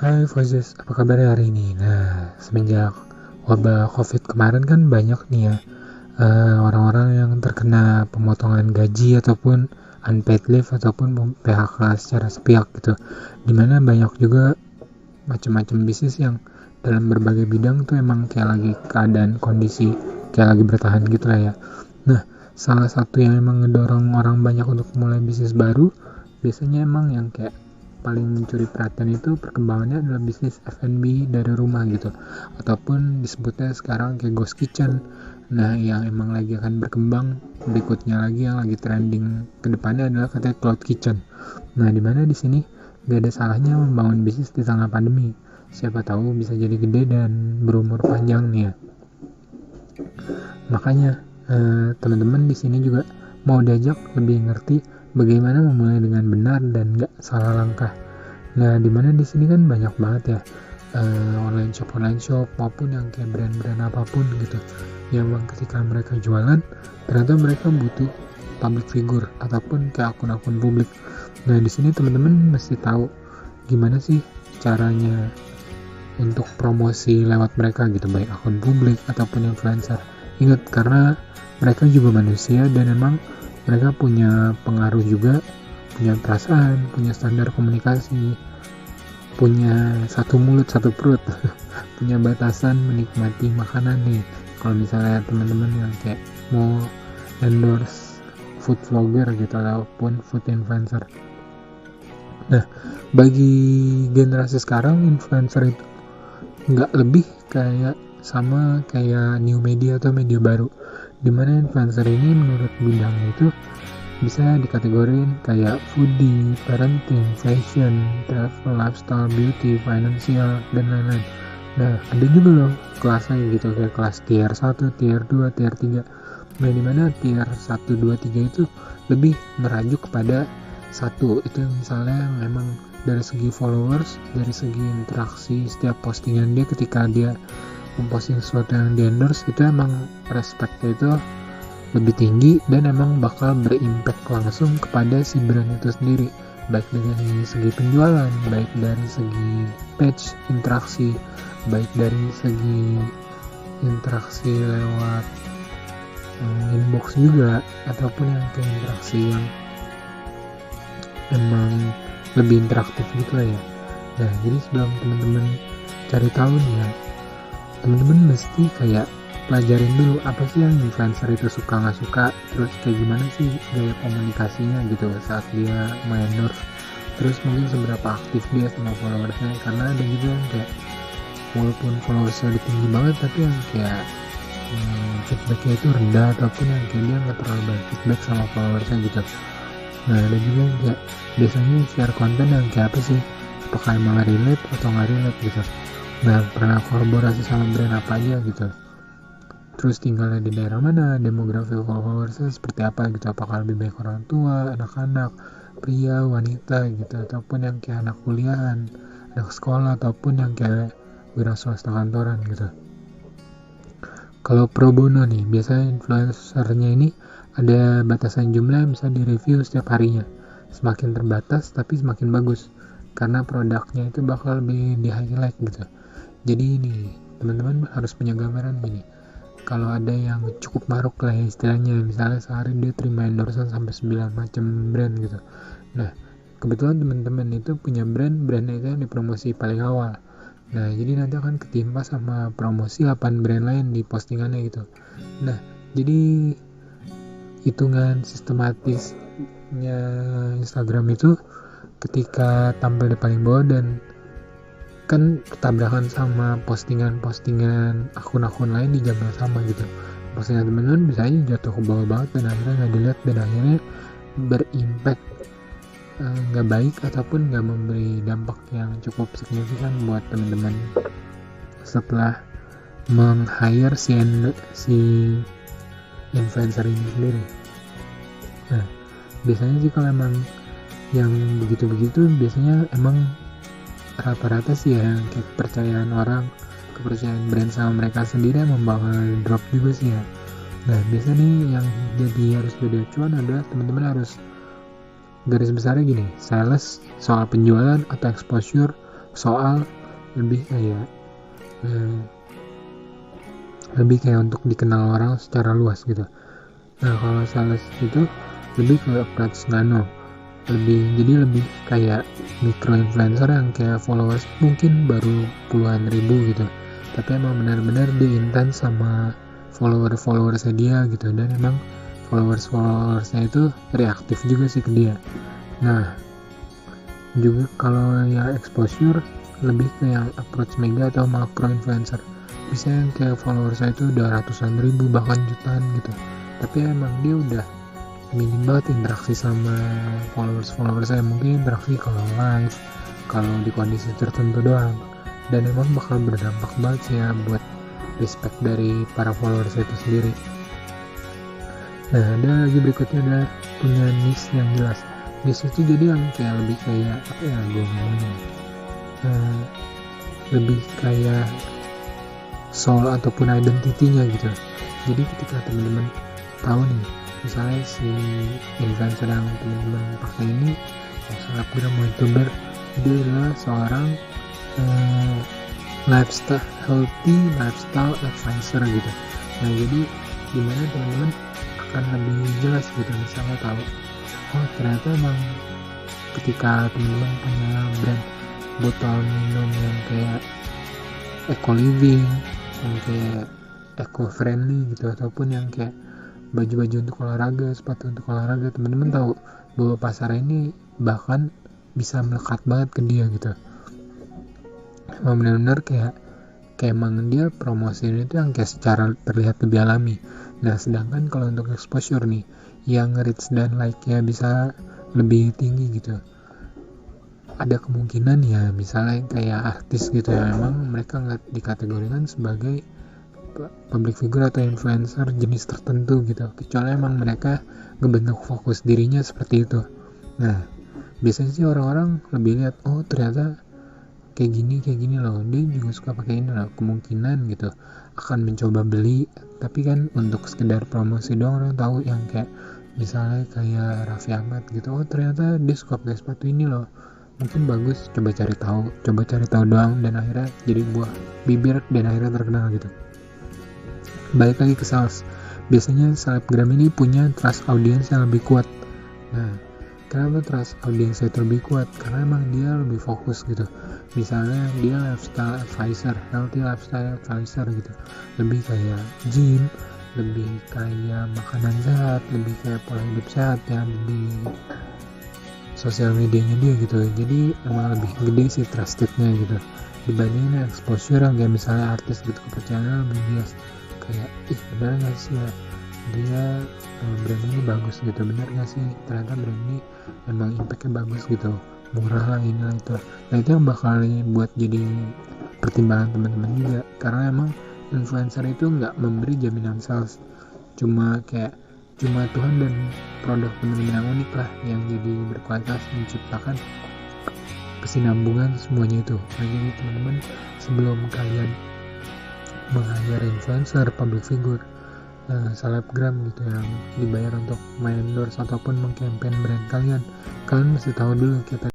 Hai Fozes, apa kabarnya hari ini? Nah, semenjak wabah COVID kemarin kan banyak nih ya orang-orang yang terkena pemotongan gaji ataupun unpaid leave ataupun PHK secara sepihak gitu. Dimana banyak juga macam-macam bisnis yang dalam berbagai bidang tuh emang kayak lagi keadaan kondisi kayak lagi bertahan gitu lah ya. Nah, salah satu yang emang ngedorong orang banyak untuk mulai bisnis baru biasanya emang yang kayak paling mencuri perhatian itu perkembangannya adalah bisnis F&B dari rumah gitu, ataupun disebutnya sekarang kayak ghost kitchen. Nah, yang emang lagi akan berkembang berikutnya lagi yang lagi trending kedepannya adalah katanya cloud kitchen. Nah, dimana di sini gak ada salahnya membangun bisnis di tengah pandemi, siapa tahu bisa jadi gede dan berumur panjang nih ya. Makanya teman-teman di sini juga mau diajak lebih ngerti bagaimana memulai dengan benar dan nggak salah langkah. Nah, dimana di sini kan banyak banget ya online shop maupun yang kayak brand-brand apapun gitu. Yang memang ketika mereka jualan, ternyata mereka butuh public figure ataupun kayak akun-akun publik. Nah, di sini teman-teman mesti tahu gimana sih caranya untuk promosi lewat mereka gitu, baik akun publik ataupun influencer. Ingat, karena mereka juga manusia dan memang mereka punya pengaruh juga, punya perasaan, punya standar komunikasi, punya satu mulut satu perut punya batasan menikmati makanan nih. Kalau misalnya teman-teman yang kayak mau endorse food vlogger gitu ataupun food influencer. Nah, bagi generasi sekarang influencer itu nggak lebih kayak sama kayak new media atau media baru, dimana influencer ini menurut bidangnya itu bisa dikategorin kayak foodie, parenting, fashion, travel, lifestyle, beauty, financial, dan lain-lain. Nah, ada juga loh kelasnya gitu, kayak kelas tier 1, tier 2, tier 3. Nah, dimana tier 1, 2, 3 itu lebih merajuk kepada satu, itu misalnya memang dari segi followers, dari segi interaksi setiap postingan dia ketika dia memposting sesuatu yang di endorse, itu emang respectnya itu lebih tinggi dan emang bakal berimpact langsung kepada si brand itu sendiri, baik dari segi penjualan, baik dari segi page interaksi, baik dari segi interaksi lewat inbox juga, ataupun yang kayak interaksi yang emang lebih interaktif gitu lah ya. Nah, jadi sebelum teman-teman cari tahu nih ya, teman-teman mesti kayak pelajarin dulu apa sih yang influencer itu suka nggak suka, terus kayak gimana sih gaya komunikasinya gitu saat dia endorse, terus mungkin seberapa aktif dia sama followersnya. Karena ada juga yang kayak walaupun followersnya tinggi banget tapi yang kayak feedbacknya itu rendah, ataupun yang kayak dia nggak terlalu banyak feedback sama followersnya gitu. Nah, ada juga yang kayak biasanya share konten yang kayak apa sih, apakah emang relate atau nggak relate gitu. Nah, pernah kolaborasi sama brand apa aja gitu, terus tinggalnya di daerah mana, demografi followersnya seperti apa gitu, apakah lebih banyak orang tua, anak-anak, pria, wanita gitu, ataupun yang kayak anak kuliahan, anak sekolah, ataupun yang kayak wira swasta kantoran gitu. Kalau pro bono nih, biasanya influencernya ini ada batasan jumlah yang bisa direview setiap harinya. Semakin terbatas tapi semakin bagus, karena produknya itu bakal lebih di highlight gitu. Jadi ini teman-teman harus punya gambaran gini, kalau ada yang cukup maruk lah ya istilahnya, misalnya sehari dia terima endorsean sampai 9 macam brand gitu. Nah, kebetulan teman-teman itu punya brand-brand itu yang dipromosi paling awal. Nah, jadi nanti akan ketimpa sama promosi 8 brand lain di postingannya gitu. Nah, jadi hitungan sistematisnya Instagram itu ketika tampil di paling bawah dan kan bertabrakan sama postingan-postingan akun-akun lain di jam yang sama gitu. Postingan teman-teman bisa aja jatuh ke bawah banget dan akhirnya nggak dilihat dan akhirnya berimpact nggak baik ataupun nggak memberi dampak yang cukup signifikan buat teman-teman setelah meng-hire si influencer ini sendiri. Nah, biasanya sih kalau emang yang begitu-begitu biasanya emang rata-rata sih ya kayak kepercayaan brand sama mereka sendiri yang bakal drop juga sih ya. Nah, biasanya nih yang jadi harus jadi acuan adalah teman-teman harus garis besarnya gini, sales soal penjualan atau exposure soal lebih kayak untuk dikenal orang secara luas gitu. Nah kalau sales itu lebih ke approach nano, jadi lebih kayak micro influencer yang kayak followers mungkin baru puluhan ribu gitu, tapi emang benar-benar dia intens sama followersnya dia gitu, dan emang followersnya itu reaktif juga sih ke dia. Nah juga kalau yang exposure lebih ke yang approach mega atau macro influencer, bisa yang kayak followersnya itu udah ratusan ribu bahkan jutaan gitu, tapi emang dia udah minim banget interaksi sama followers saya, mungkin interaksi kalau live, kalau di kondisi tertentu doang, dan emang bakal berdampak banget sih ya buat respect dari para followers itu sendiri. Nah ada lagi berikutnya, ada punya niche yang jelas. Niche itu jadi yang kayak lebih kayak apa ya gue ngomongnya, lebih kayak soul ataupun identity-nya gitu. Jadi ketika teman-teman tahu nih, misalnya si influencer yang teman-teman pakai ini, selebgram youtuber, dia adalah seorang healthy lifestyle advisor gitu. Nah jadi dimana teman-teman akan lebih jelas gitu, misalnya tahu, oh ternyata emang ketika teman-teman punya brand botol minum yang kayak eco living, yang kayak eco friendly gitu, ataupun yang kayak baju-baju untuk olahraga, sepatu untuk olahraga, teman-teman tahu bahwa pasar ini bahkan bisa melekat banget ke dia gitu. Emang benar-benar kayak emang dia promosiin itu yang kayak secara terlihat lebih alami. Nah sedangkan kalau untuk exposure nih, yang reach dan like-nya bisa lebih tinggi gitu, ada kemungkinan ya misalnya kayak artis gitu ya, memang mereka nggak dikategorikan sebagai public figure atau influencer jenis tertentu gitu, kecuali emang mereka ngebentuk fokus dirinya seperti itu. Nah biasanya sih orang-orang lebih lihat, oh ternyata kayak gini loh, dia juga suka pakai ini loh, kemungkinan gitu akan mencoba beli. Tapi kan untuk sekedar promosi doang, orang tahu yang kayak misalnya kayak Raffi Ahmad gitu, oh ternyata dia suka pakai sepatu ini loh, mungkin bagus, coba cari tahu doang, dan akhirnya jadi buah bibir dan akhirnya terkenal gitu. Balik lagi ke sales, biasanya selebgram ini punya trust audience yang lebih kuat. Nah kenapa trust audience itu lebih kuat? Karena emang dia lebih fokus gitu. Misalnya dia lifestyle advisor, healthy lifestyle advisor gitu, lebih kayak gym, lebih kayak makanan sehat, lebih kayak pola hidup sehat yang di sosial medianya dia gitu. Jadi emang lebih gede sih trustednya gitu, dibandingin exposure yang kayak misalnya artis gitu, kepercayaannya lebih bias. Kayak benar gak sih ya dia brand ini bagus gitu, bener gak sih ternyata brand ini emang impactnya bagus gitu, murah lah inilah itu. Nah itu yang bakal buat jadi pertimbangan teman-teman juga, karena emang influencer itu nggak memberi jaminan sales, cuma Tuhan dan produk teman-teman yang unik lah yang jadi berkualitas, menciptakan kesinambungan semuanya itu. Nah jadi teman-teman, sebelum kalian meng-hire influencer, public figure, selebgram gitu yang dibayar untuk endorse ataupun meng-campaign brand kalian mesti tahu dulu kita